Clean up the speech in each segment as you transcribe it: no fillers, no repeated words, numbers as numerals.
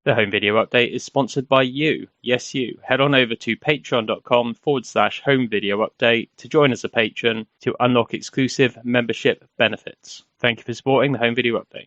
The home video update is sponsored by you. Yes, you. Head on over to patreon.com/home video update to join as a patron to unlock exclusive membership benefits. Thank you for supporting the home video update.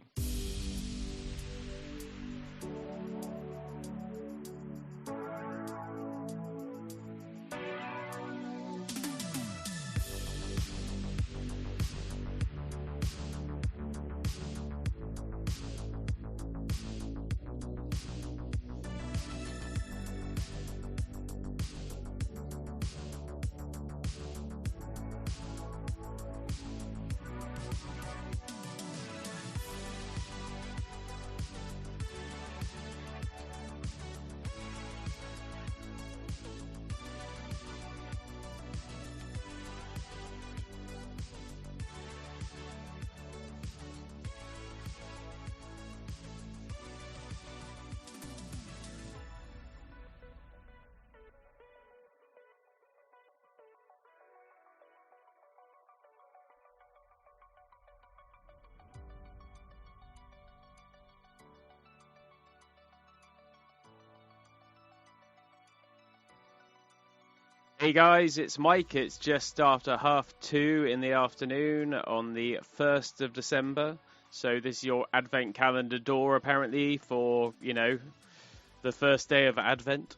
Hey guys, it's Mike. It's just after 2:30 in the afternoon on the 1st of December. So this is your Advent calendar door, apparently, for, the first day of Advent.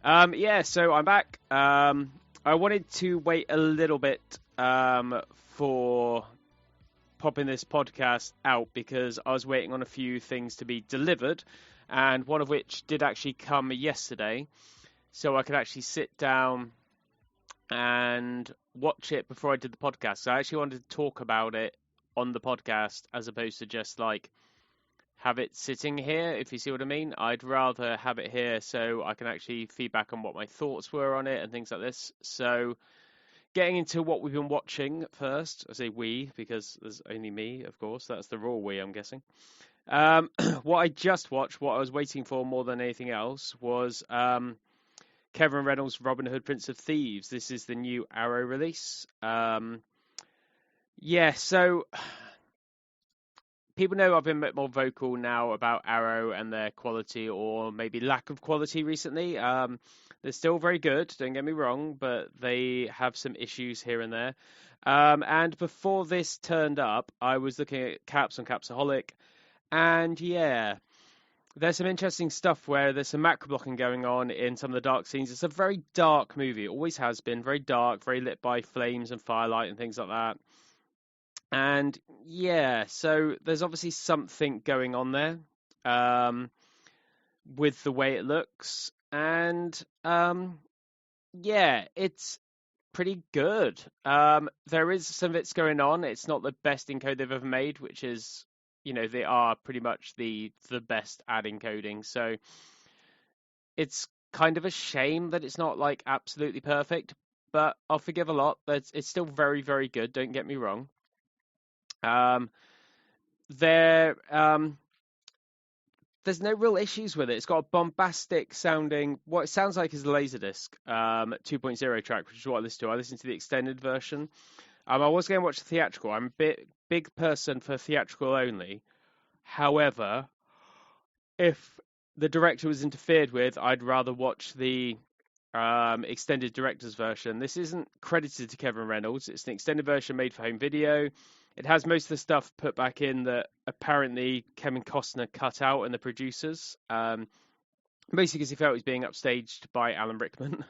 So I'm back. I wanted to wait a little bit for popping this podcast out because I was waiting on a few things to be delivered, and one of which did actually come yesterday. So I could actually sit down and watch it before I did the podcast. So I actually wanted to talk about it on the podcast as opposed to just have it sitting here, if you see what I mean. I'd rather have it here so I can actually feedback on what my thoughts were on it and things like this. So getting into what we've been watching first. I say we because there's only me, of course. That's the raw we, I'm guessing. What I just watched, what I was waiting for more than anything else, was Kevin Reynolds' Robin Hood, Prince of Thieves. This is the new Arrow release. So people know I've been a bit more vocal now about Arrow and their quality or maybe lack of quality recently. They're still very good, don't get me wrong, but they have some issues here and there. And before this turned up, I was looking at Caps on Capsaholic, and there's some interesting stuff where there's some macro blocking going on in some of the dark scenes. It's a very dark movie. It always has been. Very dark, very lit by flames and firelight and things like that. And so there's obviously something going on there with the way it looks. And it's pretty good. There is some bits going on. It's not the best encode they've ever made, which is, they are pretty much the best at encoding. So it's kind of a shame that it's not absolutely perfect, but I'll forgive a lot. It's still very, very good. Don't get me wrong. There's no real issues with it. It's got a bombastic sounding, what it sounds like is a Laserdisc 2.0 track, which is what I listened to. I listened to the extended version. I was going to watch the theatrical. I'm a big person for theatrical only. However, if the director was interfered with, I'd rather watch the extended director's version. This isn't credited to Kevin Reynolds. It's an extended version made for home video. It has most of the stuff put back in that apparently Kevin Costner cut out and the producers. Basically because he felt he was being upstaged by Alan Rickman.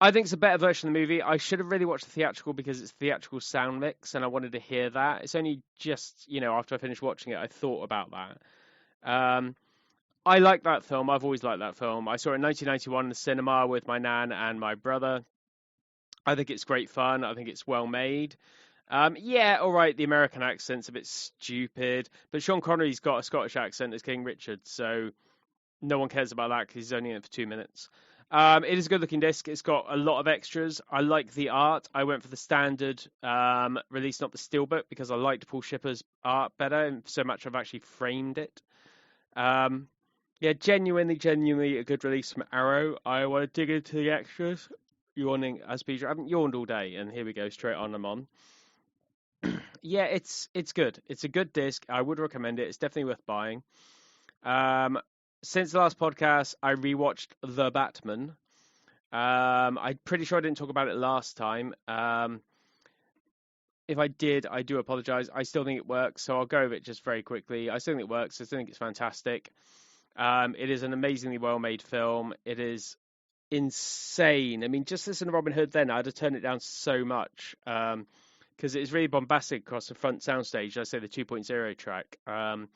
I think it's a better version of the movie. I should have really watched the theatrical because it's theatrical sound mix and I wanted to hear that. It's only just, after I finished watching it, I thought about that. I like that film. I've always liked that film. I saw it in 1991 in the cinema with my nan and my brother. I think it's great fun. I think it's well made. All right, the American accent's a bit stupid, but Sean Connery's got a Scottish accent as King Richard, so no one cares about that because he's only in it for 2 minutes. It is a good-looking disc. It's got a lot of extras. I like the art. I went for the standard release, not the steelbook, because I liked Paul Shipper's art better, and so much I've actually framed it. Genuinely a good release from Arrow. I want to dig into the extras. Yawning as per usual. I haven't yawned all day, and here we go, straight on I'm on. It's good. It's a good disc. I would recommend it. It's definitely worth buying. Since the last podcast, I rewatched The Batman. I'm pretty sure I didn't talk about it last time. If I did, I do apologize. I still think it works, so I'll go over it just very quickly. I still think it works. I still think it's fantastic. It is an amazingly well-made film. It is insane. I mean, just listen to Robin Hood then, I'd have turned it down so much. Because it is really bombastic across the front soundstage. I say the 2.0 track. I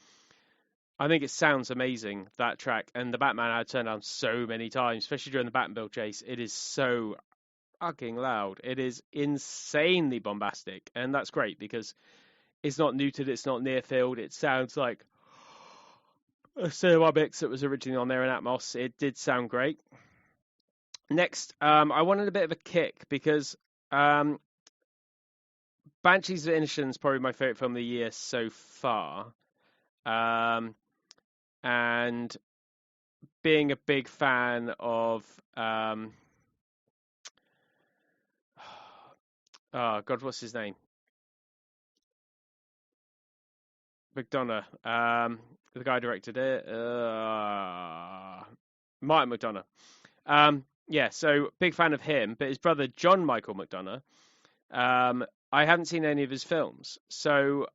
think it sounds amazing, that track. And the Batman I turned down so many times, especially during the Batmobile chase. It is so fucking loud. It is insanely bombastic. And that's great because it's not neutered, it's not near field. It sounds like a cinema mix that was originally on there in Atmos. It did sound great. Next, I wanted a bit of a kick because Banshees of Inisherin is probably my favorite film of the year so far. And being a big fan of oh God, what's his name? McDonough. The guy who directed it. Martin McDonough. Yeah, so big fan of him, but his brother John Michael McDonough. I haven't seen any of his films, so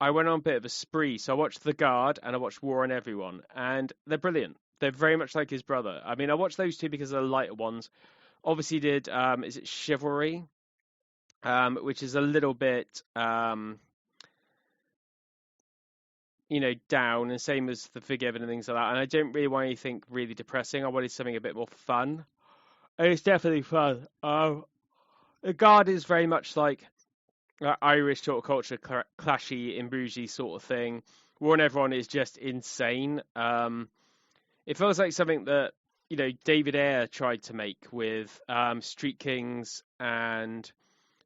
I went on a bit of a spree. So I watched The Guard and I watched War on Everyone, and they're brilliant. They're very much like his brother. I mean, I watched those two because they're the lighter ones. Obviously, did is it Chivalry, which is a little bit down, and same as The Forgiven and things like that. And I don't really want anything really depressing. I wanted something a bit more fun. And it's definitely fun. The Guard is very much like Irish sort of culture, clashy, in Bruges sort of thing. War on Everyone is just insane. It feels like something that David Ayer tried to make with Street Kings and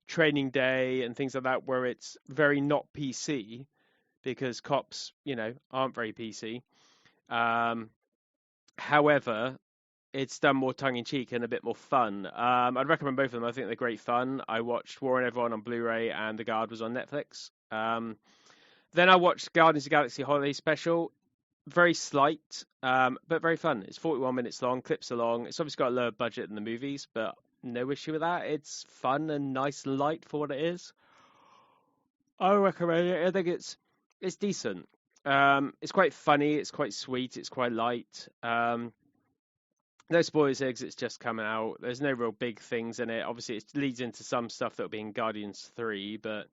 Training Day and things like that, where it's very not PC because cops, aren't very PC. However, it's done more tongue in cheek and a bit more fun. I'd recommend both of them. I think they're great fun. I watched War on Everyone on Blu-ray, and The Guard was on Netflix. Then I watched Guardians of the Galaxy Holiday Special. Very slight, but very fun. It's 41 minutes long, clips are long. It's obviously got a lower budget than the movies, but no issue with that. It's fun and nice and light for what it is. I recommend it. I think it's decent. It's quite funny. It's quite sweet. It's quite light. No spoilers, eggs. It's just coming out. There's no real big things in it. Obviously, it leads into some stuff that'll be in Guardians 3, but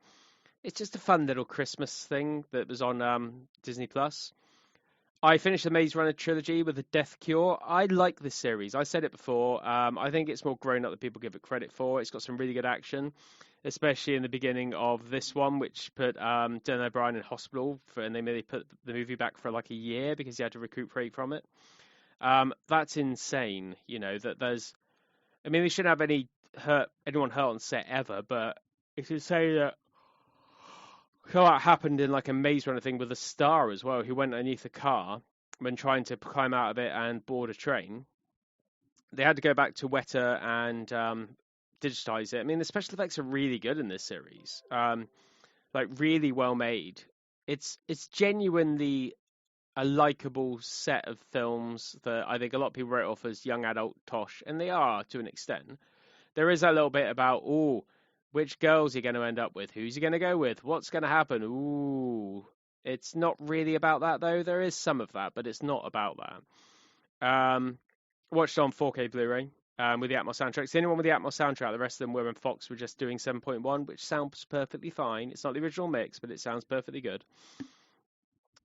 it's just a fun little Christmas thing that was on Disney Plus. I finished the Maze Runner trilogy with The Death Cure. I like this series. I said it before. I think it's more grown up than people give it credit for. It's got some really good action, especially in the beginning of this one, which put Dan O'Brien in hospital, and they maybe put the movie back for like a year because he had to recuperate from it. That's insane. That there's. I mean, they shouldn't have anyone hurt on set ever, but if you say that. So that happened in like a Maze Runner thing with a star as well, who went underneath a car when trying to climb out of it and board a train. They had to go back to Weta and digitize it. I mean, the special effects are really good in this series, like really well made. It's genuinely a likable set of films that I think a lot of people wrote off as young adult tosh, and they are to an extent. There is a little bit about, which girls are you going to end up with? Who's he going to go with? What's going to happen? Ooh. It's not really about that, though. There is some of that, but it's not about that. Watched on 4K Blu-ray with the Atmos soundtrack. It's the only one with the Atmos soundtrack. The rest of them were when Fox were just doing 7.1, which sounds perfectly fine. It's not the original mix, but it sounds perfectly good.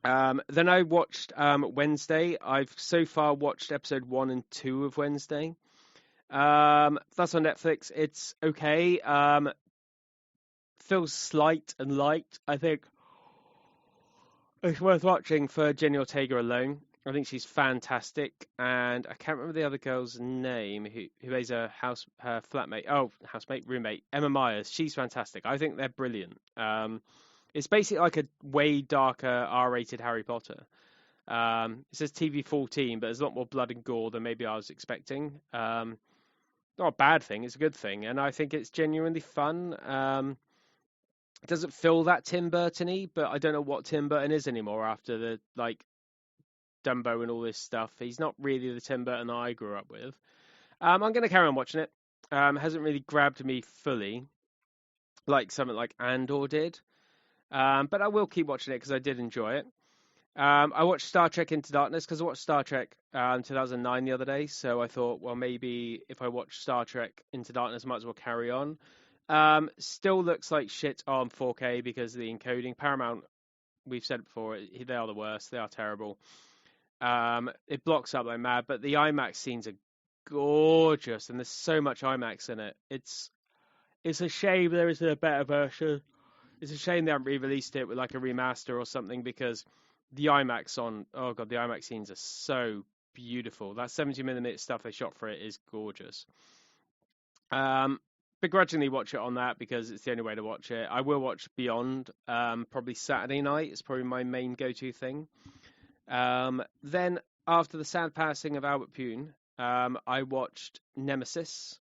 Then I watched Wednesday. I've so far watched episode 1 and 2 of Wednesday. That's on Netflix. It's okay. Feels slight and light. I think it's worth watching for Jenny Ortega alone. I think she's fantastic, and I can't remember the other girl's name who plays her roommate, Emma Myers. She's fantastic. I think they're brilliant. It's basically like a way darker R-rated Harry Potter. It says TV-14, but there's a lot more blood and gore than maybe I was expecting. Not a bad thing, it's a good thing, and I think it's genuinely fun. It doesn't feel that Tim Burton-y, but I don't know what Tim Burton is anymore after the Dumbo and all this stuff. He's not really the Tim Burton that I grew up with. I'm going to carry on watching it. Hasn't really grabbed me fully like something like Andor did. But I will keep watching it because I did enjoy it. I watched Star Trek Into Darkness because I watched Star Trek 2009 the other day. So I thought, well, maybe if I watch Star Trek Into Darkness, I might as well carry on. Still looks like shit on 4K because of the encoding. Paramount, we've said it before, they are the worst. They are terrible. It blocks up like mad, but the IMAX scenes are gorgeous, and there's so much IMAX in it. It's a shame there isn't a better version. It's a shame they haven't re-released it with like a remaster or something because the IMAX the IMAX scenes are so beautiful. That 70mm stuff they shot for it is gorgeous. Begrudgingly watch it on that because it's the only way to watch it. I will watch Beyond, probably Saturday night. It's probably my main go-to thing. Then after the sad passing of Albert Pune, I watched Nemesis.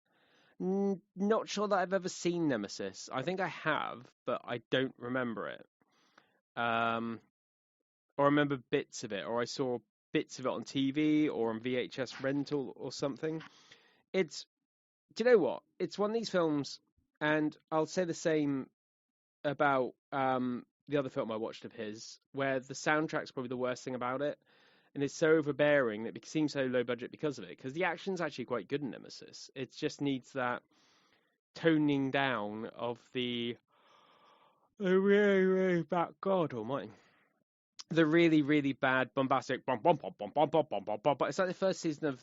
Not sure that I've ever seen Nemesis. I think I have, but I don't remember it. Or I remember bits of it, or I saw bits of it on TV or on VHS rental or something. Do you know what? It's one of these films, and I'll say the same about the other film I watched of his, where the soundtrack's probably the worst thing about it. And it's so overbearing that it seems so low budget because of it. Because the action's actually quite good in Nemesis. It just needs that toning down of the really, really bad, God almighty, the really, really bad bombastic bum bum bum bum bum bum bum bum bum. But it's like the first season of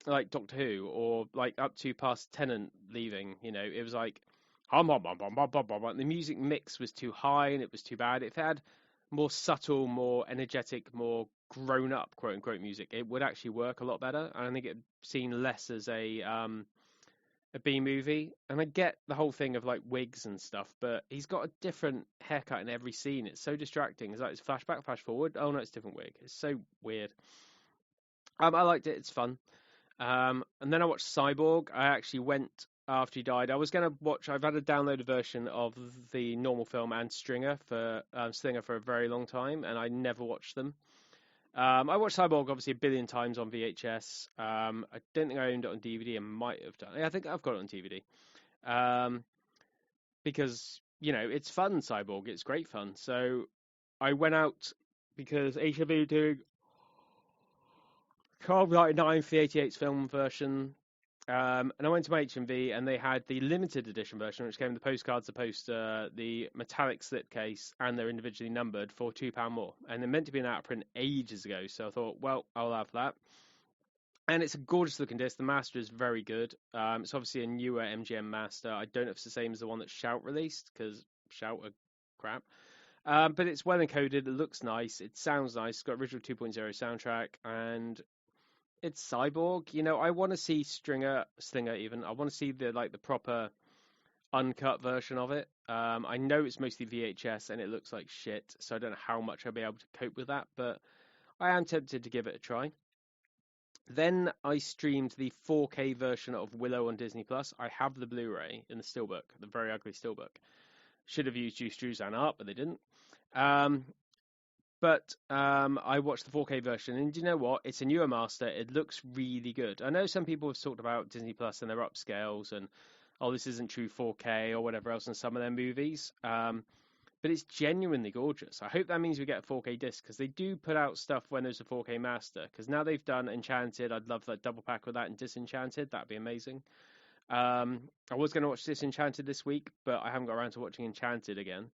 like Doctor Who, or like up to past Tennant leaving. You know, it was like hum bum bum bum bum bum bum. The music mix was too high and it was too bad. If it had more subtle, more energetic, more grown up, quote unquote, music, it would actually work a lot better. And I think it's seen less as a B movie. And I get the whole thing of like wigs and stuff, but he's got a different haircut in every scene. It's so distracting. It's like it's flashback, flash forward. Oh no, it's a different wig. It's so weird. I liked it. It's fun. And then I watched Cyborg. I actually went after he died. I was going to watch. I've had a downloaded version of the normal film and Stinger for a very long time, and I never watched them. I watched Cyborg obviously a billion times on VHS. I don't think I owned it on DVD. I might have done. Yeah, I think I've got it on DVD. Because it's fun. Cyborg. It's great fun. So I went out because HMV doing 12.99 for the 88's film version. And I went to my HMV and they had the limited edition version, which came with the postcards, the poster, the metallic slipcase, and they're individually numbered for £2 more. And they're meant to be an out of print ages ago, so I thought, well, I'll have that. And it's a gorgeous looking disc. The master is very good. It's obviously a newer MGM master. I don't know if it's the same as the one that Shout released, because Shout are crap. But it's well encoded. It looks nice. It sounds nice. It's got original 2.0 soundtrack, and it's Cyborg. I want to see Stinger even. I want to see the proper uncut version of it. I know it's mostly VHS and it looks like shit, so I don't know how much I'll be able to cope with that, but I am tempted to give it a try. Then I streamed the 4K version of Willow on Disney Plus. I have the Blu-ray in the steelbook, the very ugly steelbook. Should have used Juice Druzan art, but they didn't. But I watched the 4K version, and do you know what? It's a newer master. It looks really good. I know some people have talked about Disney Plus and their upscales, and this isn't true 4K or whatever else in some of their movies. But it's genuinely gorgeous. I hope that means we get a 4K disc, because they do put out stuff when there's a 4K master. Because now they've done Enchanted, I'd love that double pack with that, and Disenchanted. That'd be amazing. I was going to watch Disenchanted this week, but I haven't got around to watching Enchanted again.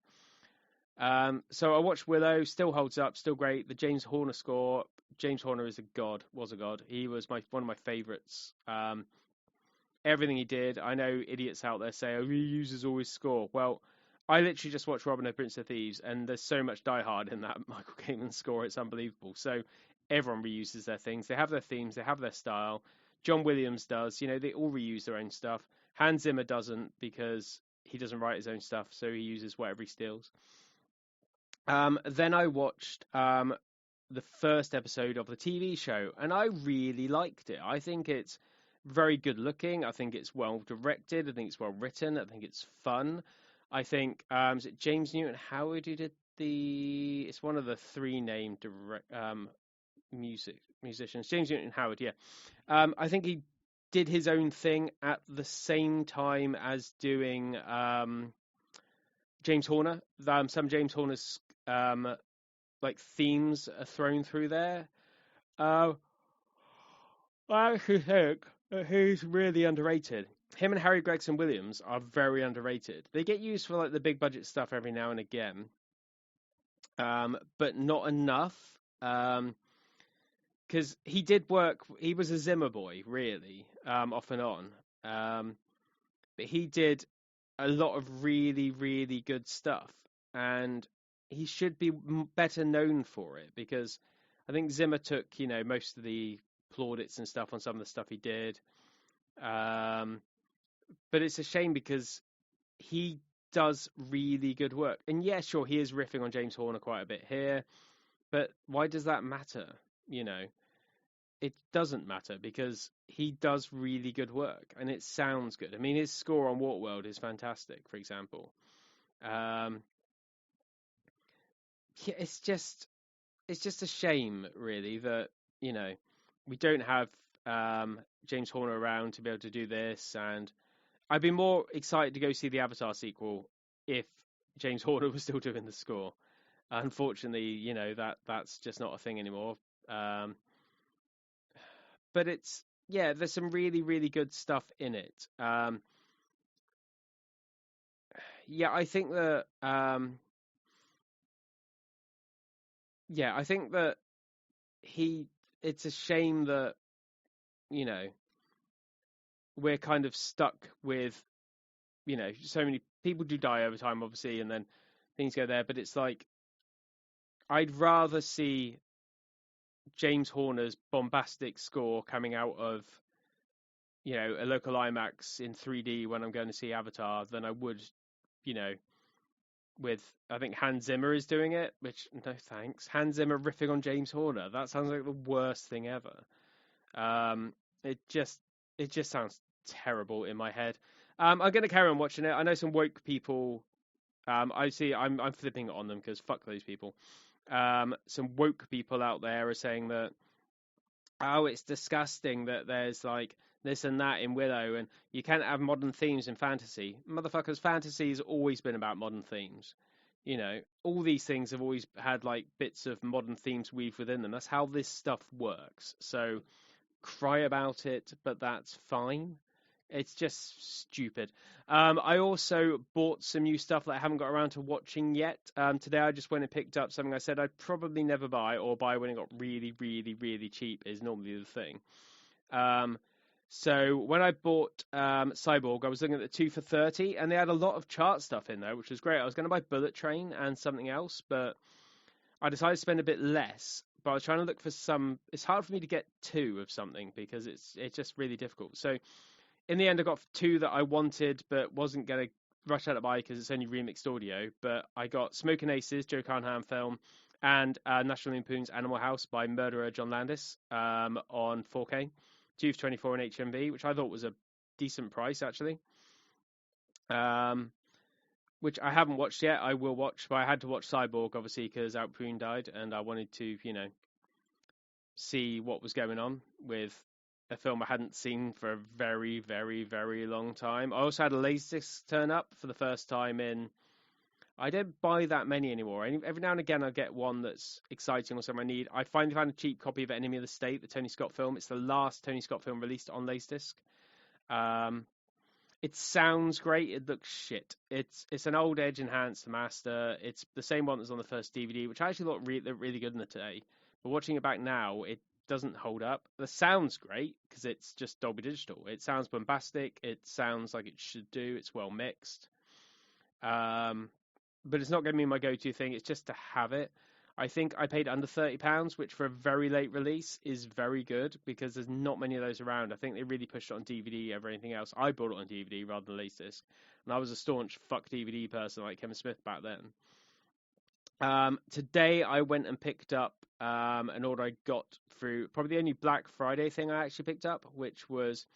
So I watched Willow, still holds up, still great. The James Horner score. James Horner is a god, was a god. He was one of my favourites. Everything he did. I know idiots out there say, oh, he uses all his score. Well, I literally just watched Robin Hood, Prince of Thieves, and there's so much Die Hard in that Michael Kamen score. It's unbelievable. So everyone reuses their things. They have their themes. They have their style. John Williams does. They all reuse their own stuff. Hans Zimmer doesn't, because he doesn't write his own stuff, so he uses whatever he steals. Then I watched the first episode of the TV show, and I really liked it. I think it's very good looking. I think it's well directed. I think it's well written. I think it's fun. I think is it James Newton Howard who did it's one of the three named musicians. James Newton Howard, yeah. I think he did his own thing at the same time as doing James Horner. Some James Horner's like themes are thrown through there. Uh, I actually think that he's really underrated. Him and Harry Gregson Williams are very underrated. They get used for like the big budget stuff every now and again, but not enough. Because he did work. He was a Zimmer boy, really, off and on. But he did a lot of really, really good stuff, and he should be better known for it because I think Zimmer took, most of the plaudits and stuff on some of the stuff he did. But it's a shame because he does really good work. And yeah, sure, he is riffing on James Horner quite a bit here, but why does that matter? It doesn't matter because he does really good work and it sounds good. I mean, his score on Waterworld is fantastic, for example. Yeah, it's just a shame, really, that we don't have James Horner around to be able to do this. And I'd be more excited to go see the Avatar sequel if James Horner was still doing the score. Unfortunately, that's just not a thing anymore. But there's some really, really good stuff in it. Yeah, I think that it's a shame that, we're kind of stuck with, so many people do die over time, obviously, and then things go there. But it's like, I'd rather see James Horner's bombastic score coming out of, a local IMAX in 3D when I'm going to see Avatar than I would, with, I think Hans Zimmer is doing it, which, no thanks. Hans Zimmer riffing on James Horner. That sounds like the worst thing ever. It just sounds terrible in my head. I'm going to carry on watching it. I know some woke people, I'm flipping it on them because fuck those people. Some woke people out there are saying that, oh, it's disgusting that there's like this and that in Willow, and you can't have modern themes in fantasy. Motherfuckers, fantasy has always been about modern themes. All these things have always had like bits of modern themes weaved within them. That's how this stuff works. So cry about it, but that's fine. It's just stupid. I also bought some new stuff that I haven't got around to watching yet. Today I just went and picked up something I said I'd probably never buy, or buy when it got really, really, really cheap is normally the thing. So when I bought Cyborg, I was looking at the 2 for $30, and they had a lot of chart stuff in there, which was great. I was going to buy Bullet Train and something else, but I decided to spend a bit less. But I was trying to look for some. It's hard for me to get 2 of something because it's just really difficult. So in the end, I got 2 that I wanted, but wasn't going to rush out to buy because it's only remixed audio. But I got Smoking Aces, Joe Carnahan film, and National Lampoon's Animal House by murderer John Landis on 4K, 2 for 24 in HMV, which I thought was a decent price actually. Which I haven't watched yet. I will watch, but I had to watch Cyborg obviously because Outpoon died, and I wanted to, see what was going on with a film I hadn't seen for a very, very, very long time. I also had a Laserdisc turn up for the first time in. I don't buy that many anymore. Every now and again, I get one that's exciting or something I need. I finally found a cheap copy of Enemy of the State, the Tony Scott film. It's the last Tony Scott film released on Laserdisc. It sounds great. It looks shit. It's an old Edge enhanced master. It's the same one that's on the first DVD, which I actually thought really good in the day. But watching it back now, it doesn't hold up. The sound's great because it's just Dolby Digital. It sounds bombastic. It sounds like it should do. It's well mixed. But it's not going to be my go-to thing. It's just to have it. I think I paid under £30, which for a very late release is very good because there's not many of those around. I think they really pushed it on DVD over anything else. I bought it on DVD rather than Laserdisc, and I was a staunch fuck DVD person like Kevin Smith back then. Today I went and picked up an order I got through probably the only Black Friday thing I actually picked up, which was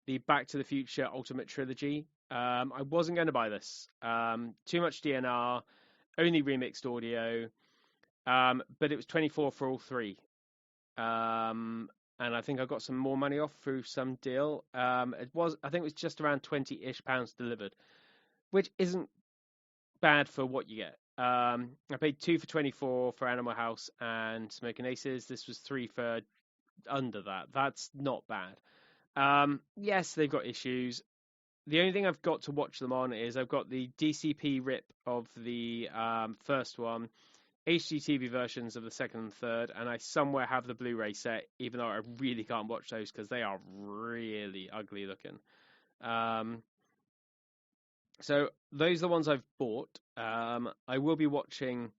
the Back to the Future Ultimate Trilogy. I wasn't going to buy this. Too much DNR, only remixed audio. But it was 24 for all 3. And I think I got some more money off through some deal. I think it was just around £20-ish delivered, which isn't bad for what you get. I paid 2 for 24 for Animal House and Smoking Aces. This was 3 for under that. That's not bad. Yes, they've got issues. The only thing I've got to watch them on is I've got the DCP rip of the first one, HDTV versions of the second and third, and I somewhere have the Blu-ray set, even though I really can't watch those because they are really ugly looking. So those are the ones I've bought. I will be watching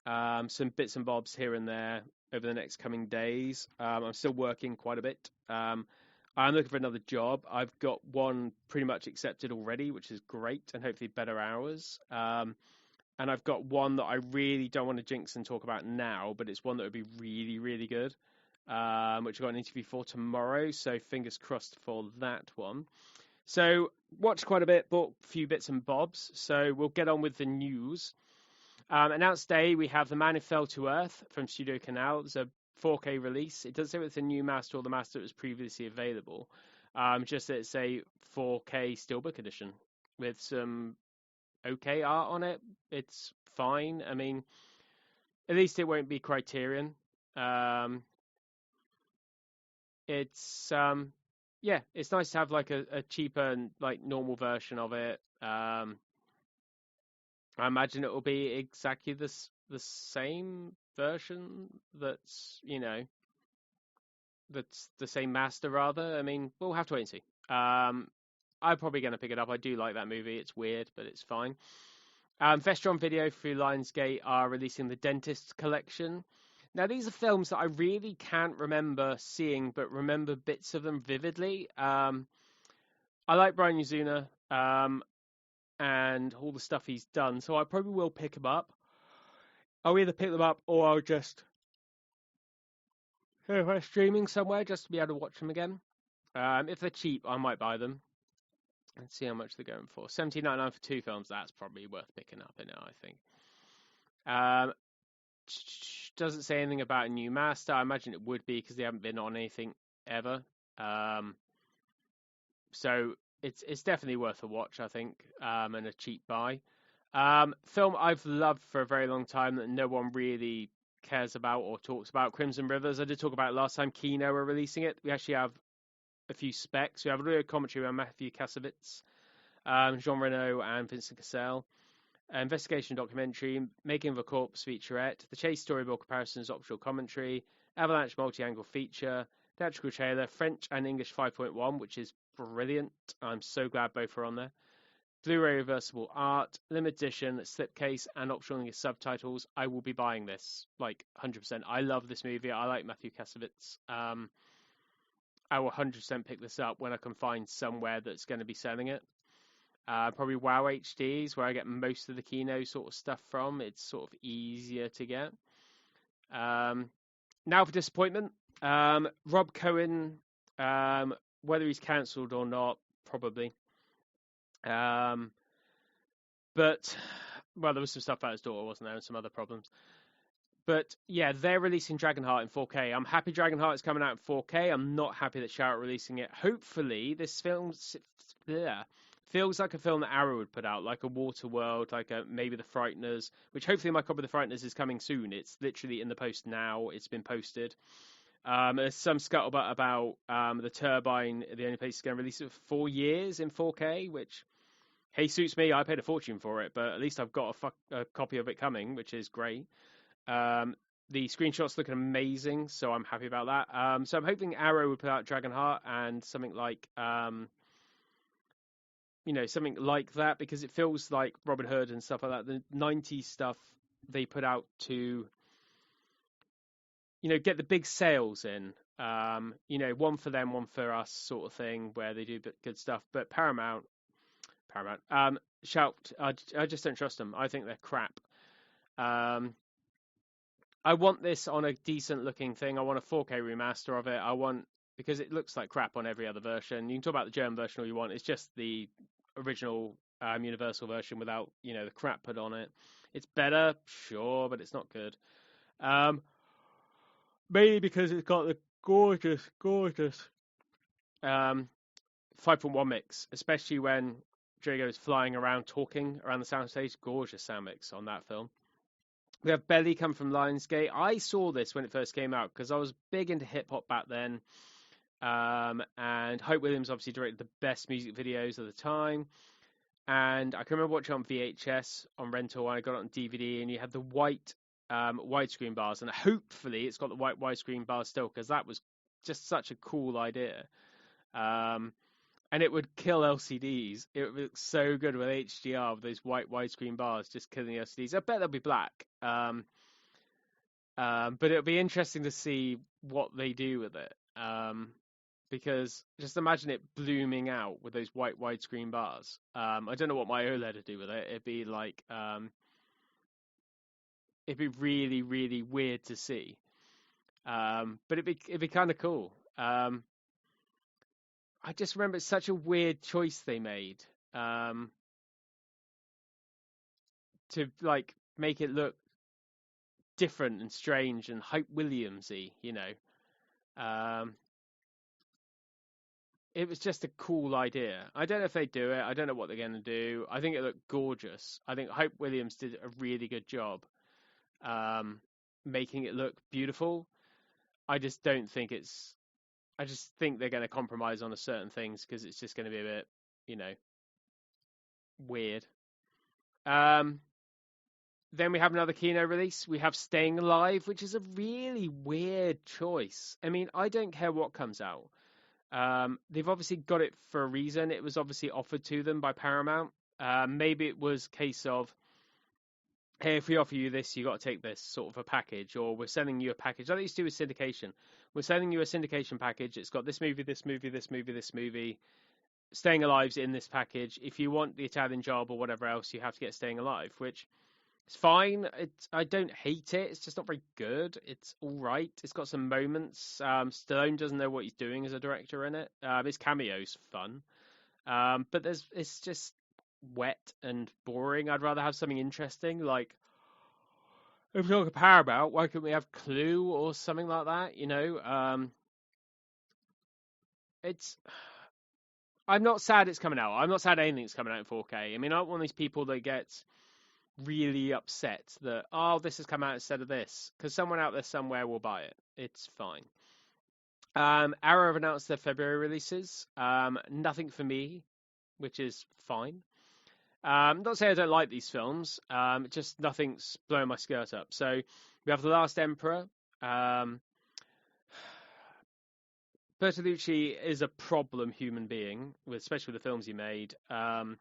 some bits and bobs here and there over the next coming days. I'm still working quite a bit. I'm looking for another job. I've got one pretty much accepted already, which is great, and hopefully better hours. And I've got one that I really don't want to jinx and talk about now, but it's one that would be really, really good, which I've got an interview for tomorrow, so fingers crossed for that one. So watched quite a bit, bought a few bits and bobs, so we'll get on with the news. Announced today, we have The Man Who Fell to Earth from Studio Canal. It's a 4K release. It doesn't say it's a new master or the master that was previously available. Just that it's a 4K Steelbook edition with some okay art on it. It's fine. I mean, at least it won't be Criterion. It's it's nice to have like a cheaper and like normal version of it. I imagine it will be exactly the same version. That's that's the same master rather. I mean, we'll have to wait and see. I'm probably going to pick it up. I do like that movie. It's weird, but it's fine. Vestron Video through Lionsgate are releasing the Dentist Collection. Now, these are films that I really can't remember seeing, but remember bits of them vividly. I like Brian Uzuna and all the stuff he's done, so I probably will pick them up. I'll either pick them up or I'll just if I'm streaming somewhere just to be able to watch them again. If they're cheap, I might buy them. Let's see how much they're going for. $17.99 for 2 films. That's probably worth picking up in it, I think. Doesn't say anything about a new master. I imagine it would be because they haven't been on anything ever. So it's definitely worth a watch, I think, and a cheap buy. Film I've loved for a very long time that no one really cares about or talks about, Crimson Rivers. I did talk about it last time. Kino are releasing it. We actually have a few specs. We have a video commentary by Matthew Kassovitz, Jean Reno, and Vincent Cassell. Investigation documentary, Making of a Corpse featurette, the Chase storyboard comparisons, optional commentary, Avalanche multi-angle feature, theatrical trailer, French and English 5.1, which is brilliant. I'm so glad both are on there. Blu-ray reversible art, limited edition, slipcase, and optional English subtitles. I will be buying this, like 100%. I love this movie. I like Matthew Kassovitz. I will 100% pick this up when I can find somewhere that's going to be selling it. Probably WoW HDs, where I get most of the Kino sort of stuff from. It's sort of easier to get. Now for disappointment. Rob Cohen, whether he's cancelled or not, probably. But, well, there was some stuff about his daughter, wasn't there, and some other problems. But, yeah, they're releasing Dragonheart in 4K. I'm happy Dragonheart is coming out in 4K. I'm not happy that Shout are releasing it. Hopefully, this film feels like a film that Arrow would put out, like a Waterworld, like maybe The Frighteners, which hopefully my copy of The Frighteners is coming soon. It's literally in the post now. It's been posted. There's some scuttlebutt about the Turbine, the only place is going to release it for 4 years in 4K, which, hey, suits me. I paid a fortune for it, but at least I've got a copy of it coming, which is great. The screenshots look amazing, so I'm happy about that. So I'm hoping Arrow would put out Dragonheart and something like, something like that, because it feels like Robin Hood and stuff like that. The 90s stuff they put out to, get the big sales in. One for them, one for us sort of thing, where they do good stuff. But Paramount, Shout, I just don't trust them. I think they're crap. I want this on a decent looking thing. I want a 4K remaster of it. Because it looks like crap on every other version. You can talk about the German version all you want. It's just the original Universal version without, the crap put on it. It's better, sure, but it's not good. mainly because it's got the gorgeous 5.1 mix, especially when Drago is flying around talking around the soundstage. Gorgeous sound mix on that film. We have Belly come from Lionsgate. I saw this when it first came out because I was big into hip hop back then. And Hope Williams obviously directed the best music videos of the time. And I can remember watching it on VHS, on rental, and I got it on DVD, and you had the white widescreen bars. And hopefully it's got the white widescreen bars still, because that was just such a cool idea. And it would kill LCDs. It would look so good with HDR, with those white widescreen bars, just killing the LCDs. I bet they'll be black. But it'll be interesting to see what they do with it. Because just imagine it blooming out with those white widescreen bars. I don't know what my OLED would do with it. It'd be like, it'd be really, really weird to see. But it'd be kind of cool. I just remember it's such a weird choice they made, to like make it look different and strange and Hype Williamsy, you know. It was just a cool idea. I don't know if they do it. I don't know what they're going to do. I think it looked gorgeous. I think Hype Williams did a really good job, making it look beautiful. I just don't think it's. I just think they're going to compromise on a certain things because it's just going to be a bit, you know, weird. Then we have another Kino release. We have Staying Alive, which is a really weird choice. I mean, I don't care what comes out. They've obviously got it for a reason. It was obviously offered to them by Paramount. Maybe it was a case of, hey, if we offer you this, you got to take this sort of a package, or we're selling you a package. Like they used to do with syndication. We're selling you a syndication package. It's got this movie, this movie, this movie, this movie. Staying Alive's in this package. If you want the Italian Job or whatever else, you have to get Staying Alive, which is fine. I don't hate it. It's just not very good. It's all right. It's got some moments. Stallone doesn't know what he's doing as a director in it. His cameo's fun. But it's just wet and boring. I'd rather have something interesting, like if we talk about Paramount, why couldn't we have Clue or something like that? You know, it's. I'm not sad it's coming out. I'm not sad anything's coming out in 4K. I mean, I'm not one of these people that gets really upset that, oh, this has come out instead of this, because someone out there somewhere will buy it. It's fine. Arrow have announced their February releases. Nothing for me, which is fine. Not saying I don't like these films, just nothing's blowing my skirt up. So we have The Last Emperor. Bertolucci is a problem human being, especially with the films he made. Last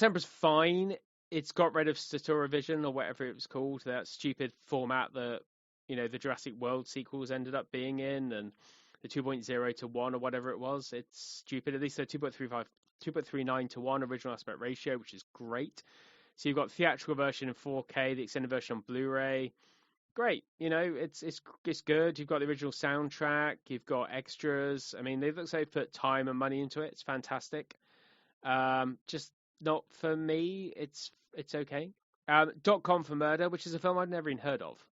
Emperor's fine. It's got rid of Statura Vision or whatever it was called, that stupid format that, you know, the Jurassic World sequels ended up being in, and the 2.0 to 1 or whatever it was. It's stupid. At least they're 2.39 to 1 original aspect ratio, which is great. So you've got theatrical version in 4K, the extended version on Blu-ray. Great, you know, it's good. You've got the original soundtrack, you've got extras. I mean, they look like they've put time and money into it. It's fantastic. Just not for me. It's okay. .com for Murder, which is a film I'd never even heard of.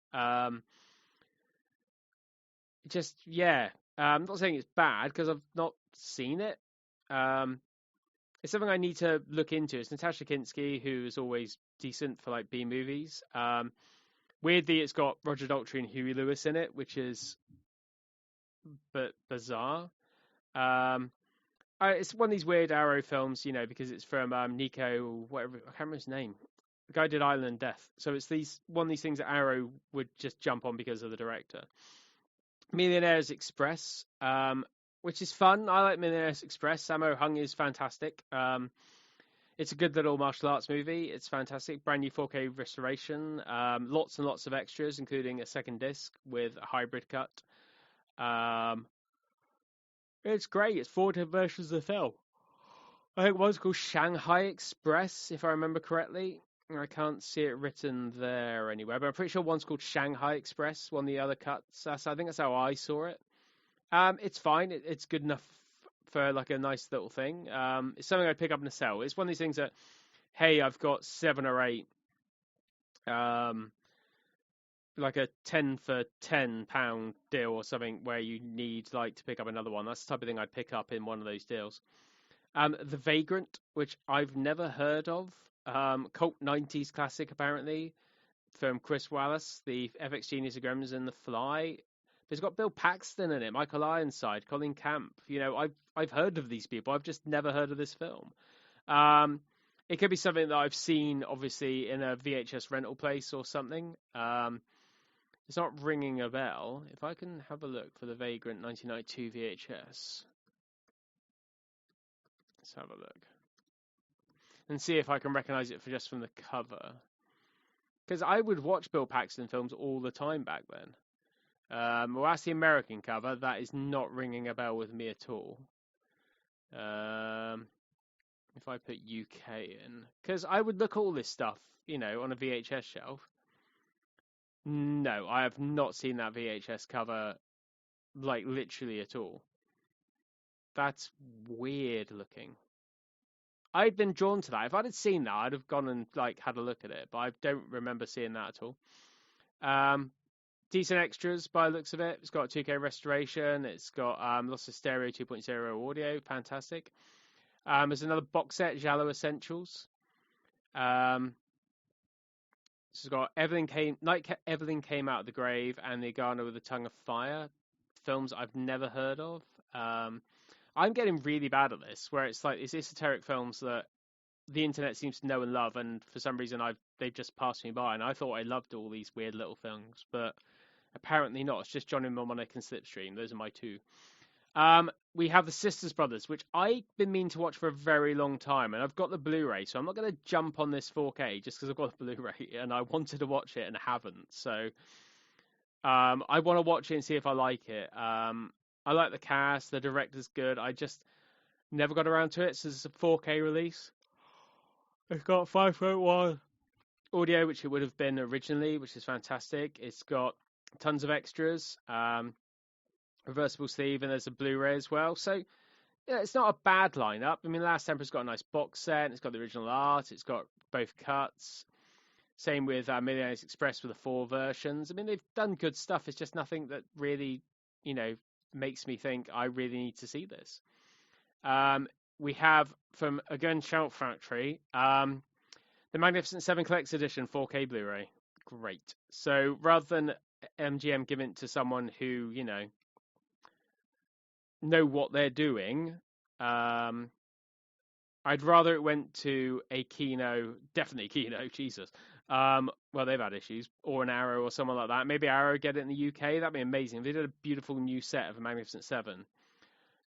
Just yeah. I'm not saying it's bad because I've not seen it. It's something I need to look into. It's Natasha Kinski, who is always decent for like B movies. Weirdly, it's got Roger Daltrey and Huey Lewis in it, which is bizarre. It's one of these weird Arrow films, you know, because it's from Nico, whatever, I can't remember his name. The guy did Island and Death. So it's one of these things that Arrow would just jump on because of the director. Millionaires Express, which is fun. I like Millionaires Express. Sammo Hung is fantastic. It's a good little martial arts movie. It's fantastic. Brand new 4K restoration. Lots and lots of extras, including a second disc with a hybrid cut. It's great. It's 4 different versions of the film. I think one's called Shanghai Express, if I remember correctly. I can't see it written there anywhere, but I'm pretty sure one's called Shanghai Express, one of the other cuts. I think that's how I saw it. It's fine. It's good enough for like a nice little thing. It's something I'd pick up in a sale. It's one of these things that, hey, I've got 7 or 8 like a 10 for £10 deal or something where you need like to pick up another one. That's the type of thing I'd pick up in one of those deals. The Vagrant, which I've never heard of, cult 90s classic apparently from Chris Wallace, the FX Genius of Gremlins and The Fly. It's got Bill Paxton in it, Michael Ironside, Colin Camp. You know, I've heard of these people. I've just never heard of this film. It could be something that I've seen, obviously, in a VHS rental place or something. It's not ringing a bell. If I can have a look for The Vagrant 1992 VHS. Let's have a look. And see if I can recognize it just from the cover. Because I would watch Bill Paxton films all the time back then. Well, that's the American cover. That is not ringing a bell with me at all. If I put UK in. Because I would look at all this stuff, you know, on a VHS shelf. No, I have not seen that VHS cover, like, literally at all. That's weird looking. I'd been drawn to that. If I'd have seen that, I'd have gone and, like, had a look at it. But I don't remember seeing that at all. Decent extras by the looks of it. It's got 2K restoration. It's got lots of stereo 2.0 audio. Fantastic. There's another box set, Giallo Essentials. It's got Evelyn Came Out of the Grave and The Iguana with a Tongue of Fire. Films I've never heard of. I'm getting really bad at this, where it's like it's esoteric films that the internet seems to know and love, and for some reason they've just passed me by, and I thought I loved all these weird little films, but apparently not. It's just Johnny Mnemonic and Slipstream. Those are my two. We have The Sisters Brothers, which I've been meaning to watch for a very long time, and I've got the Blu-ray, so I'm not going to jump on this 4K just because I've got the Blu-ray, and I wanted to watch it and haven't. So I want to watch it and see if I like it. I like the cast, the director's good. I just never got around to it, so it's a 4K release. It's got 5.1 audio, which it would have been originally, which is fantastic. It's got tons of extras. Reversible sleeve, and there's a Blu-ray as well. So, yeah, it's not a bad lineup. I mean, Last Emperor's got a nice box set. It's got the original art. It's got both cuts. Same with Millionaire's Express with the 4 versions. I mean, they've done good stuff. It's just nothing that really, you know, makes me think I really need to see this. We have from a Gun Shout Factory, the Magnificent 7 Collector's Edition 4K Blu-ray. Great. So rather than MGM giving it to someone who, you know what they're doing, I'd rather it went to a Kino, definitely Kino, Jesus. Well, they've had issues, or an Arrow or someone like that. Maybe Arrow get it in the UK. That'd be amazing. If they did a beautiful new set of a Magnificent 7,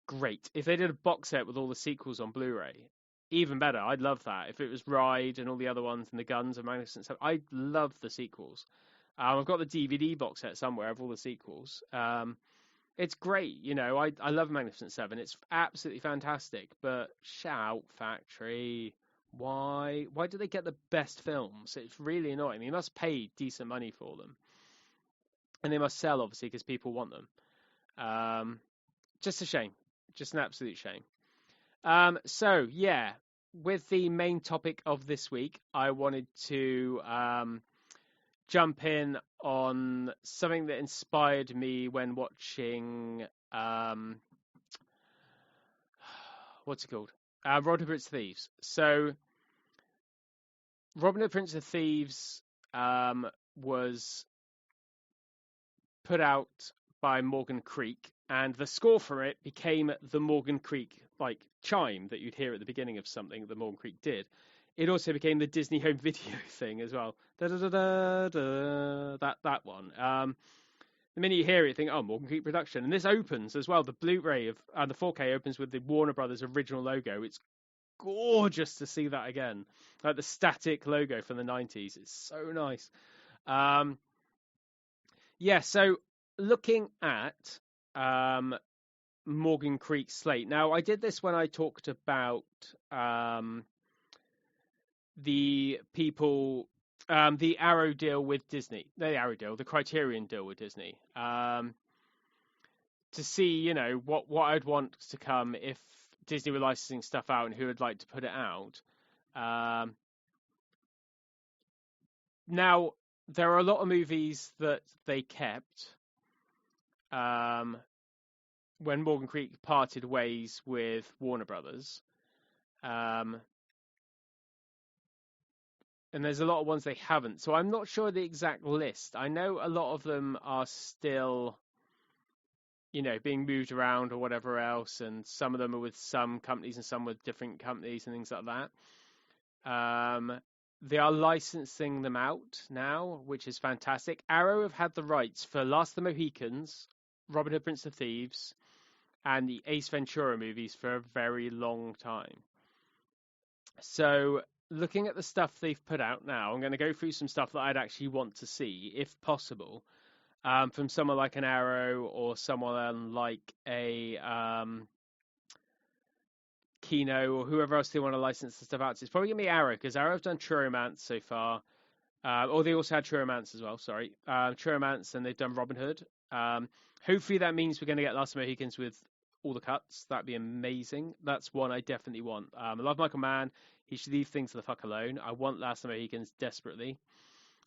great. If they did a box set with all the sequels on Blu-ray, even better. I'd love that. If it was Ride and all the other ones and the Guns of Magnificent 7, I'd love the sequels. I've got the DVD box set somewhere of all the sequels. It's great, you know. I love Magnificent 7. It's absolutely fantastic. But Shout Factory, why do they get the best films? It's really annoying. They must pay decent money for them, and they must sell obviously because people want them. Just a shame, just an absolute shame. So yeah, with the main topic of this week, I wanted to jump in on something that inspired me when watching what's it called? Robin Hood Prince of Thieves. So Robin Hood Prince of Thieves was put out by Morgan Creek, and the score for it became the Morgan Creek like chime that you'd hear at the beginning of something that Morgan Creek did. It also became the Disney home video thing as well. Da, da, da, da, da, that one. The minute you hear it, you think, oh, Morgan Creek production. And this opens as well. The Blu-ray of the 4K opens with the Warner Brothers original logo. It's gorgeous to see that again. Like the static logo from the 90s. It's so nice. Yeah, so looking at Morgan Creek slate. Now, I did this when I talked about the people, the Arrow deal with Disney, the Criterion deal with Disney, to see, you know, what I'd want to come if Disney were licensing stuff out and who would like to put it out. Now, there are a lot of movies that they kept when Morgan Creek parted ways with Warner Brothers. Um, and there's a lot of ones they haven't. So I'm not sure the exact list. I know a lot of them are still, being moved around or whatever else, and some of them are with some companies and some with different companies and things like that. They are licensing them out now, which is fantastic. Arrow have had the rights for Last of the Mohicans, Robin Hood, Prince of Thieves, and the Ace Ventura movies for a very long time. So looking at the stuff they've put out now, I'm going to go through some stuff that I'd actually want to see, if possible, from someone like an Arrow or someone like a Kino or whoever else they want to license the stuff out to. It's probably going to be Arrow, because Arrow have done True so far. Or they also had True as well, sorry. True and they've done Robin Hood. Hopefully that means we're going to get Last of the Mohicans with all the cuts. That'd be amazing. That's one I definitely want. I love Michael Mann. He should leave things the fuck alone. I want Last of the Mohicans desperately.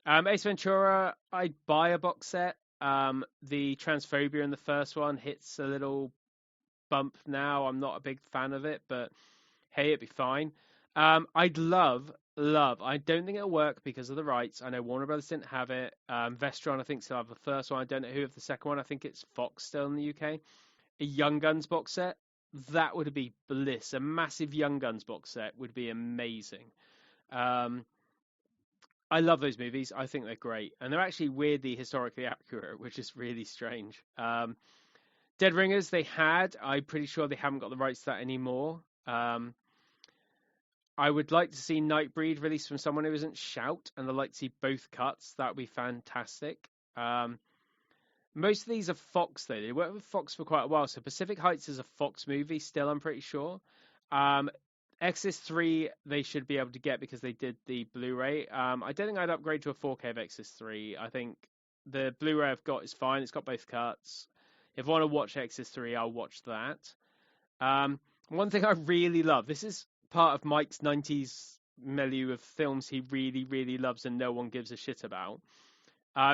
Ace Ventura, I'd buy a box set. The transphobia in the first one hits a little bump now. I'm not a big fan of it, but hey, it'd be fine. I'd love. I don't think it'll work because of the rights. I know Warner Brothers didn't have it. Vestron, I think, still have the first one. I don't know who have the second one. I think it's Fox still in the UK. A Young Guns box set, that would be bliss. A massive Young Guns box set would be amazing. I love those movies. I think they're great. And they're actually weirdly historically accurate, which is really strange. Dead Ringers, they had. I'm pretty sure they haven't got the rights to that anymore. I would like to see Nightbreed released from someone who isn't Shout, and I'd like to see both cuts. That would be fantastic. Most of these are Fox, though. They worked with Fox for quite a while, so Pacific Heights is a Fox movie still, I'm pretty sure. Exorcist 3, they should be able to get because they did the Blu-ray. I don't think I'd upgrade to a 4K of Exorcist 3. I think the Blu-ray I've got is fine. It's got both cuts. If I want to watch Exorcist 3, I'll watch that. One thing I really love, this is part of Mike's 90s milieu of films he really, really loves and no one gives a shit about,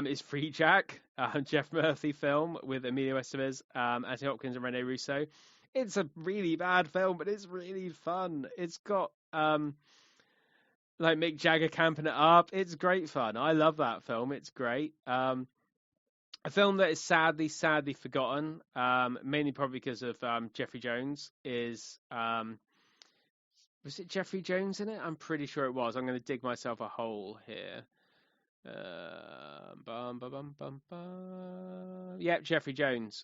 is Free Jack, Jeff Murphy film with Emilio Estevez, Anthony Hopkins and Rene Russo. It's a really bad film, but it's really fun. It's got like Mick Jagger camping it up. It's great fun. I love that film. It's great. A film that is sadly forgotten, mainly probably because of Jeffrey Jones, is was it Jeffrey Jones in it? I'm pretty sure it was. I'm going to dig myself a hole here. Yeah, Jeffrey Jones,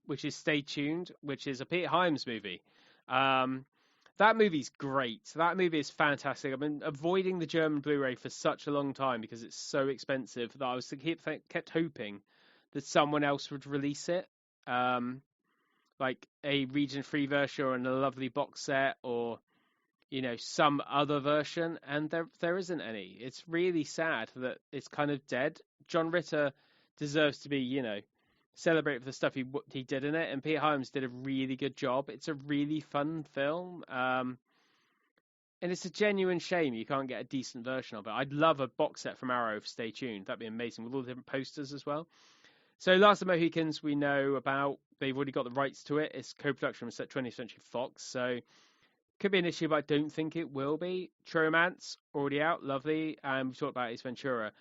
which is Stay Tuned, which is a Peter Hyams movie. That movie's great. That movie is fantastic. I've been avoiding the German Blu-ray for such a long time because it's so expensive that I was kept hoping that someone else would release it, like a region-free version or in a lovely box set, or some other version, and there isn't any. It's really sad that it's kind of dead. John Ritter deserves to be, celebrated for the stuff he did in it, and Peter Hyams did a really good job. It's a really fun film, and it's a genuine shame you can't get a decent version of it. I'd love a box set from Arrow for Stay Tuned. That'd be amazing, with all the different posters as well. So Last of the Mohicans we know about. They've already got the rights to it. It's co-production with 20th Century Fox, so could be an issue, but I don't think it will be. True Romance, already out, lovely. And we talked about Ace Ventura.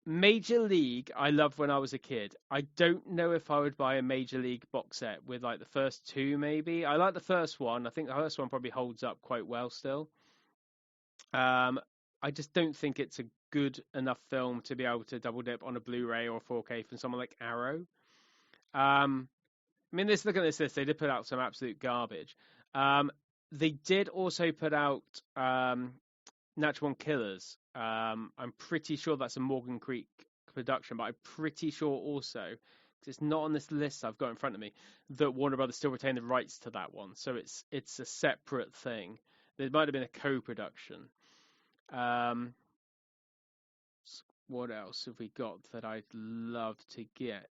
Major League, I loved when I was a kid. I don't know if I would buy a Major League box set with like the first two, maybe. I like the first one. I think the first one probably holds up quite well still. I just don't think it's a good enough film to be able to double dip on a Blu-ray or 4K from someone like Arrow. I mean, look at this list. They did put out some absolute garbage. They did also put out Natural Born Killers. I'm pretty sure that's a Morgan Creek production, but I'm pretty sure also, because it's not on this list I've got in front of me, that Warner Brothers still retain the rights to that one. So it's a separate thing. There might have been a co-production. What else have we got that I'd love to get?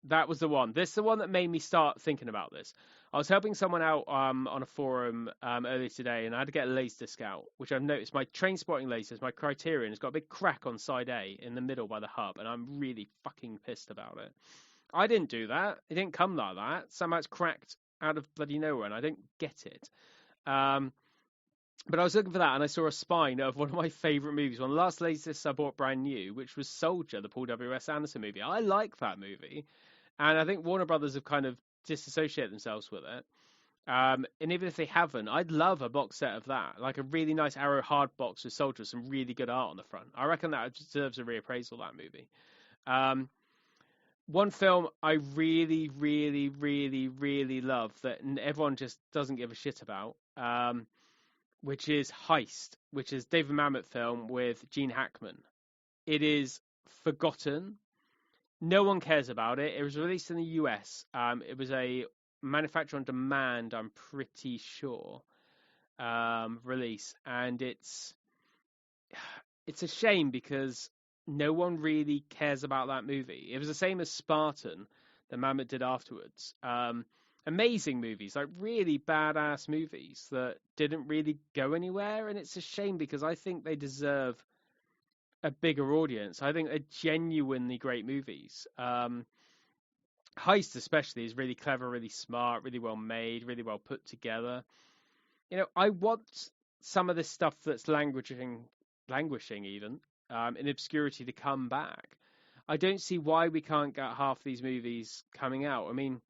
That was the one. This is the one that made me start thinking about this. I was helping someone out on a forum earlier today, and I had to get a Laserdisc out, which I've noticed my train spotting lasers, my Criterion, has got a big crack on side A in the middle by the hub, and I'm really fucking pissed about it. I didn't do that. It didn't come like that. Somehow it's cracked out of bloody nowhere, and I don't get it. But I was looking for that, and I saw a spine of one of my favourite movies. One of the last latest I bought brand new, which was Soldier, the Paul W.S. Anderson movie. I like that movie, and I think Warner Brothers have kind of disassociated themselves with it. And even if they haven't, I'd love a box set of that, like a really nice Arrow hard box with Soldier, some really good art on the front. I reckon that deserves a reappraisal, that movie. One film I really, really, really, really love that everyone just doesn't give a shit about, which is Heist, which is David Mamet film with Gene Hackman. It is forgotten. No one cares about it. It was released in the US. It was a manufacture on demand, I'm pretty sure, release. And it's a shame because no one really cares about that movie. It was the same as Spartan that Mamet did afterwards. Amazing movies, like really badass movies that didn't really go anywhere. And it's a shame because I think they deserve a bigger audience. I think they're genuinely great movies. Heist especially is really clever, really smart, really well made, really well put together. I want some of this stuff that's languishing even in obscurity to come back. I don't see why we can't get half these movies coming out. I mean,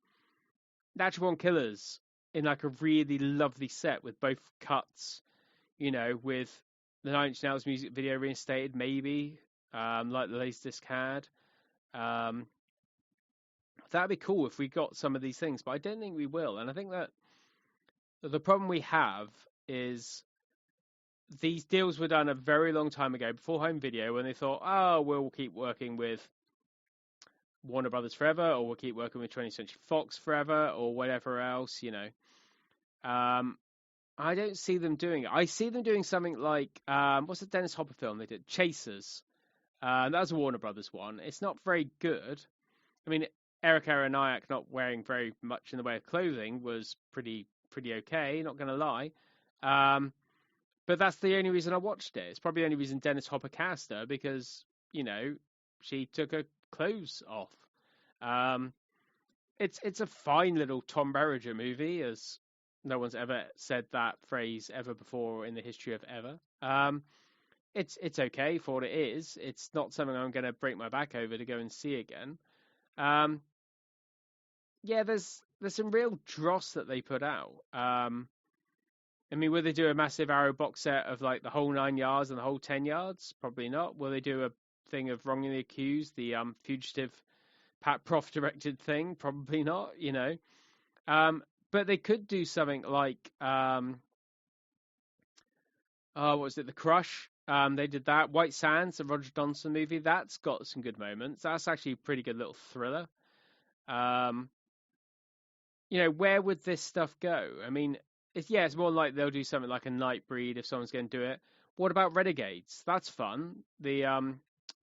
Natural Born Killers in like a really lovely set with both cuts, with the Nine Inch Nails music video reinstated, maybe, like the Laserdisc had. That'd be cool if we got some of these things, but I don't think we will. And I think that the problem we have is these deals were done a very long time ago, before home video, when they thought, oh, we'll keep working with Warner Brothers forever, or we'll keep working with 20th Century Fox forever, or whatever else, I don't see them doing it. I see them doing something like, what's the Dennis Hopper film they did? Chasers. That was a Warner Brothers one. It's not very good. I mean, Eric Aranayak not wearing very much in the way of clothing was pretty okay, not going to lie. But that's the only reason I watched it. It's probably the only reason Dennis Hopper cast her, because, she took her clothes off. It's a fine little Tom Berenger movie, as no one's ever said that phrase ever before in the history of ever. It's okay for what it is. It's not something I'm going to break my back over to go and see again. Yeah, there's some real dross that they put out. I mean, will they do a massive Arrow box set of like the whole 9 yards and the whole 10 yards? Probably not. Will they do a thing of Wrongly Accused, the fugitive Pat Proft directed thing? Probably not, But they could do something like, what was it, The Crush? They did that. White Sands, the Roger Johnson movie, that's got some good moments. That's actually a pretty good little thriller. Where would this stuff go? I mean, it's more like they'll do something like a Nightbreed if someone's going to do it. What about Renegades? That's fun. The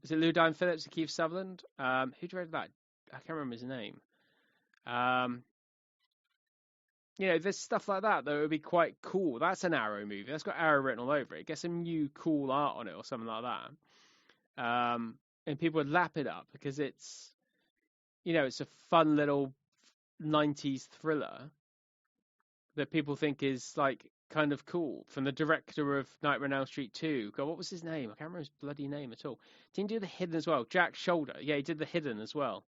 is it Lou Diamond Phillips and Keith Sutherland? Who directed that? I can't remember his name. There's stuff like that would be quite cool. That's an Arrow movie. That's got Arrow written all over it. Get some new cool art on it or something like that. And people would lap it up because it's, it's a fun little 90s thriller that people think is like kind of cool, from the director of Nightmare on Elm Street 2. God, what was his name? I can't remember his bloody name at all. Didn't he do The Hidden as well? Jack Shoulder. Yeah, he did The Hidden as well.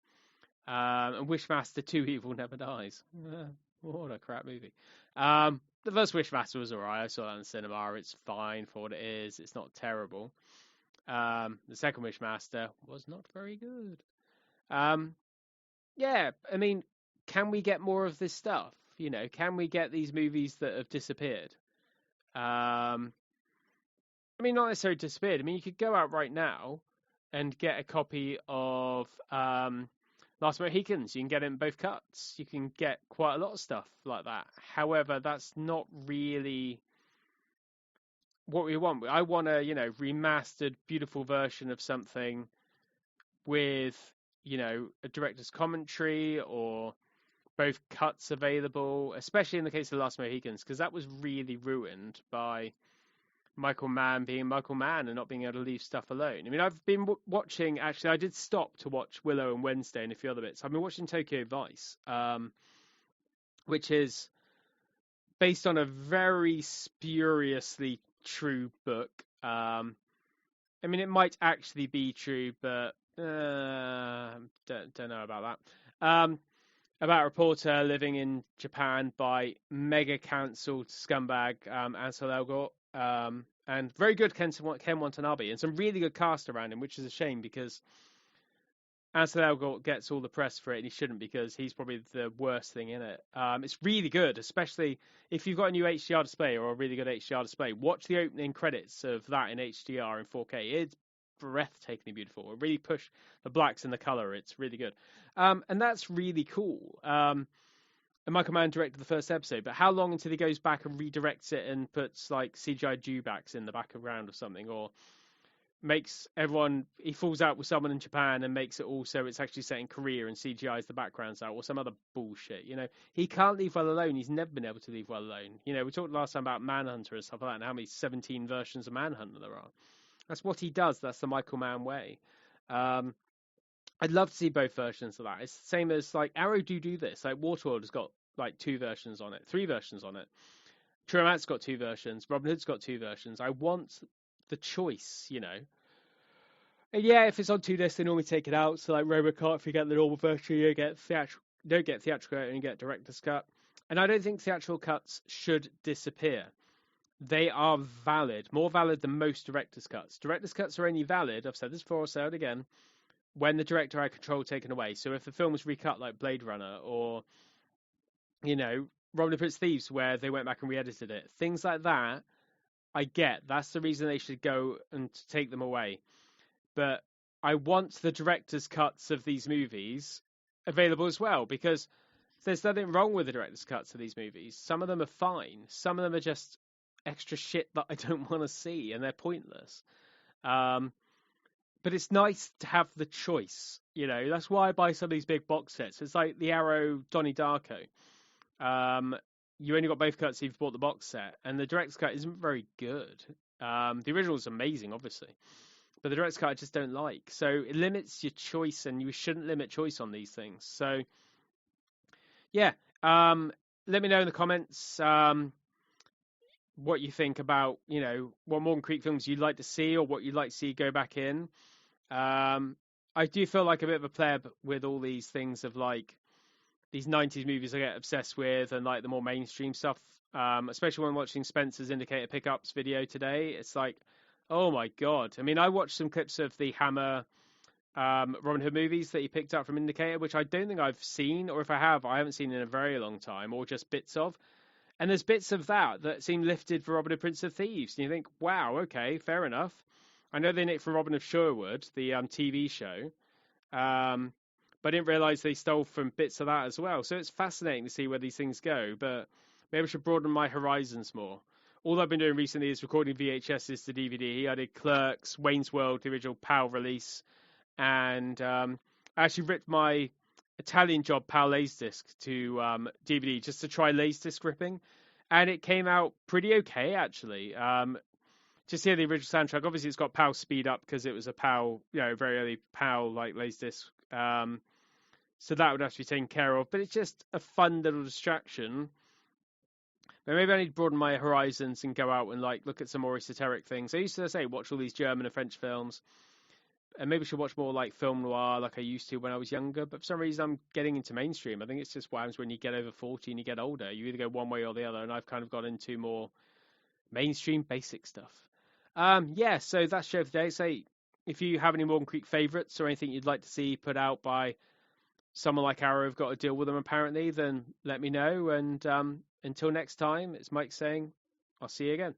And Wishmaster 2 Evil Never Dies. What a crap movie. The first Wishmaster was alright. I saw that in the cinema. It's fine for what it is. It's not terrible. The second Wishmaster was not very good. Yeah, I mean, can we get more of this stuff? Can we get these movies that have disappeared? I mean, not necessarily disappeared. I mean, you could go out right now and get a copy of Last Mohicans. You can get it in both cuts. You can get quite a lot of stuff like that. However, that's not really what we want. I want a, remastered, beautiful version of something with, a director's commentary or both cuts available, especially in the case of The Last Mohicans, because that was really ruined by Michael Mann being Michael Mann and not being able to leave stuff alone. I mean, I've been watching, actually, I did stop to watch Willow and Wednesday and a few other bits. I've been watching Tokyo Vice, which is based on a very spuriously true book. I mean, it might actually be true, but don't know about that. About a reporter living in Japan by mega cancelled scumbag Ansel Elgort, and very good Ken Watanabe, and some really good cast around him, which is a shame because Ansel Elgort gets all the press for it, and he shouldn't, because he's probably the worst thing in it. It's really good, especially if you've got a new HDR display or a really good HDR display. Watch the opening credits of that in HDR in 4K. It's breathtakingly beautiful. It really pushed the blacks and the color. It's really good. And that's really cool. And Michael Mann directed the first episode, but how long until he goes back and redirects it and puts like CGI dewbacks in the background or something, or makes he falls out with someone in Japan and makes it all so it's actually set in Korea and CGI's the backgrounds out, or some other bullshit. He can't leave well alone. He's never been able to leave well alone. We talked last time about Manhunter and stuff like that, and how many 17 versions of Manhunter there are. That's what he does. That's the Michael Mann way. I'd love to see both versions of that. It's the same as like Arrow do this. Like Waterworld has got like 2 versions on it, 3 versions on it. True Romance's got 2 versions. Robin Hood's got 2 versions. I want the choice, And yeah, if it's on 2 discs, they normally take it out. So like Robocop, if you get the normal version, you don't get theatrical and you get director's cut. And I don't think theatrical cuts should disappear. They are valid, more valid than most director's cuts. Director's cuts are only valid, I've said this before, I'll say it again, when the director had control taken away. So if the film was recut like Blade Runner, or, Robin Hood Prince of Thieves, where they went back and re-edited it, things like that, I get. That's the reason they should go and take them away. But I want the director's cuts of these movies available as well, because there's nothing wrong with the director's cuts of these movies. Some of them are fine. Some of them are just extra shit that I don't want to see, and they're pointless. But it's nice to have the choice. That's why I buy some of these big box sets. It's like the Arrow Donnie Darko. You only got both cuts if you've bought the box set, and the director's cut isn't very good. The original is amazing, obviously, but the director's cut I just don't like. So it limits your choice, and you shouldn't limit choice on these things. So yeah, let me know in the comments what you think about, what Morgan Creek films you'd like to see, or what you'd like to see go back in. I do feel like a bit of a pleb with all these things of like these 90s movies I get obsessed with, and like the more mainstream stuff, especially when watching Spencer's Indicator Pickups video today. It's like, oh my God. I mean, I watched some clips of the Hammer Robin Hood movies that he picked up from Indicator, which I don't think I've seen, or if I have, I haven't seen in a very long time, or just bits of. And there's bits of that seem lifted for Robin Hood Prince of Thieves. And you think, wow, okay, fair enough. I know they nicked from Robin of Sherwood, the TV show. But I didn't realise they stole from bits of that as well. So it's fascinating to see where these things go. But maybe I should broaden my horizons more. All I've been doing recently is recording VHSs to DVD. I did Clerks, Wayne's World, the original PAL release. And I actually ripped my Italian job PAL Laserdisc to DVD just to try Laserdisc ripping, and it came out pretty okay actually. Just hear the original soundtrack. Obviously, it's got PAL speed up because it was a PAL, very early PAL like Laserdisc. So that would have to be taken care of. But it's just a fun little distraction. But maybe I need to broaden my horizons and go out and like look at some more esoteric things. I used to say watch all these German and French films. And maybe I should watch more like film noir like I used to when I was younger. But for some reason, I'm getting into mainstream. I think it's just what happens when you get over 40 and you get older. You either go one way or the other. And I've kind of got into more mainstream basic stuff. Yeah, so that's the show for today. So if you have any Morgan Creek favourites or anything you'd like to see put out by someone like Arrow who've got to deal with them apparently, then let me know. And until next time, it's Mike saying, I'll see you again.